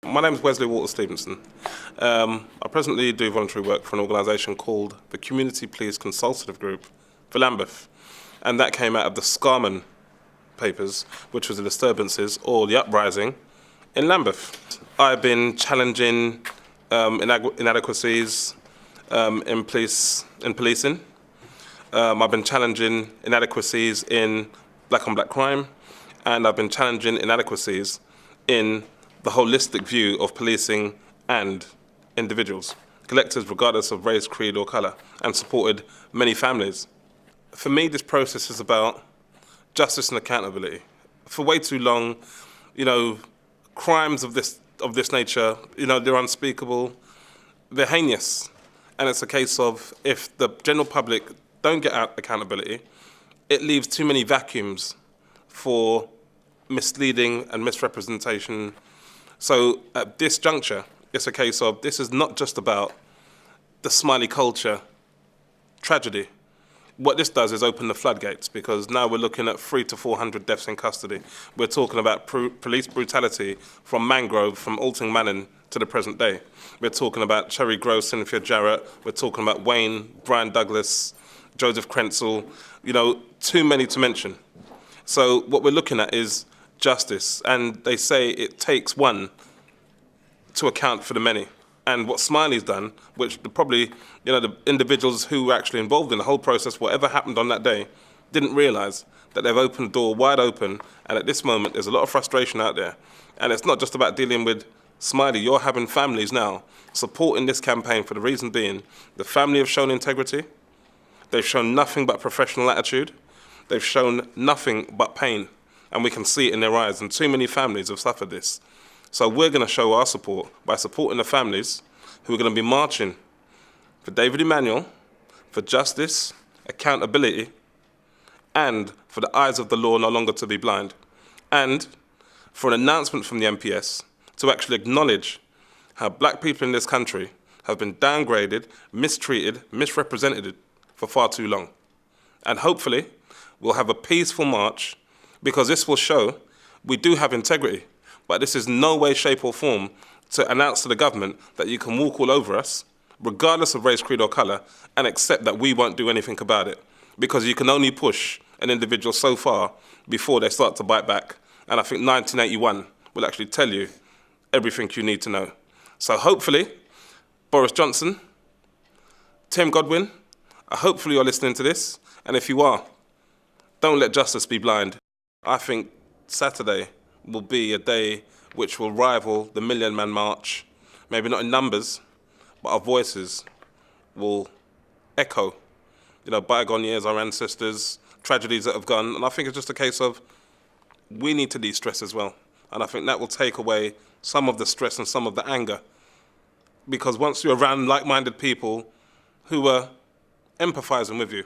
My name is Wesley Walters-Stephenson. I presently do voluntary work for an organisation called the Community Police Consultative Group for Lambeth, and that came out of the Scarman papers, which was the disturbances or the uprising in Lambeth. I've been challenging inadequacies in policing. I've been challenging inadequacies in black on black crime, and I've been challenging inadequacies in the holistic view of policing and individuals, collectors regardless of race, creed or colour, and supported many families. For me, this process is about justice and accountability. For way too long, crimes of this nature, they're unspeakable, they're heinous. And it's a case of, if the general public don't get accountability, it leaves too many vacuums for misleading and misrepresentation. So at this juncture, it's a case of, this is not just about the Smiley Culture tragedy. What this does is open the floodgates, because now we're looking at 300 to 400 deaths in custody. We're talking about police brutality from Mangrove, from Alton Manor to the present day. We're talking about Cherry Grove, Cynthia Jarrett. We're talking about Wayne, Brian Douglas, Joseph Krenzel, too many to mention. So what we're looking at is justice, and they say it takes one to account for the many. And what Smiley's done, which probably, the individuals who were actually involved in the whole process, whatever happened on that day, didn't realise that they've opened the door wide open, and at this moment there's a lot of frustration out there. And it's not just about dealing with Smiley. You're having families now supporting this campaign for the reason being the family have shown integrity, they've shown nothing but professional attitude, they've shown nothing but pain, and we can see it in their eyes, and too many families have suffered this. So we're going to show our support by supporting the families who are going to be marching for David Emanuel, for justice, accountability, and for the eyes of the law no longer to be blind, and for an announcement from the MPS to actually acknowledge how black people in this country have been downgraded, mistreated, misrepresented for far too long. And hopefully we'll have a peaceful march, because this will show we do have integrity. But this is no way, shape or form to announce to the government that you can walk all over us, regardless of race, creed or colour, and accept that we won't do anything about it. Because you can only push an individual so far before they start to bite back. And I think 1981 will actually tell you everything you need to know. So hopefully, Boris Johnson, Tim Godwin, hopefully you're listening to this. And if you are, don't let justice be blind. I think Saturday will be a day which will rival the Million Man March. Maybe not in numbers, but our voices will echo, bygone years, our ancestors, tragedies that have gone. And I think it's just a case of, we need to de-stress as well. And I think that will take away some of the stress and some of the anger. Because once you're around like-minded people who are empathizing with you,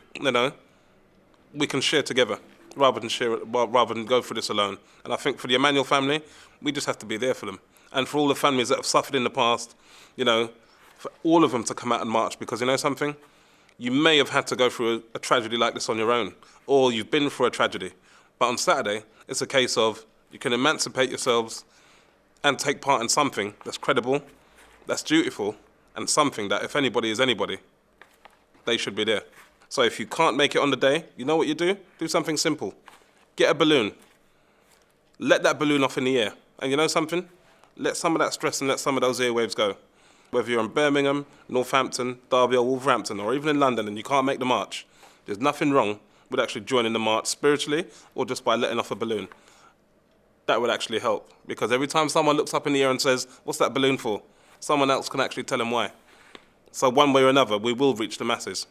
we can share together rather than go through this alone. And I think for the Emanuel family, we just have to be there for them. And for all the families that have suffered in the past, for all of them to come out and march, because something? You may have had to go through a tragedy like this on your own, or you've been through a tragedy. But on Saturday, it's a case of, you can emancipate yourselves and take part in something that's credible, that's dutiful, and something that, if anybody is anybody, they should be there. So if you can't make it on the day, you know what you do? Do something simple. Get a balloon. Let that balloon off in the air. And you know something? Let some of that stress and let some of those airwaves go. Whether you're in Birmingham, Northampton, Derby or Wolverhampton, or even in London and you can't make the march, there's nothing wrong with actually joining the march spiritually or just by letting off a balloon. That would actually help. Because every time someone looks up in the air and says, what's that balloon for? Someone else can actually tell them why. So one way or another, we will reach the masses.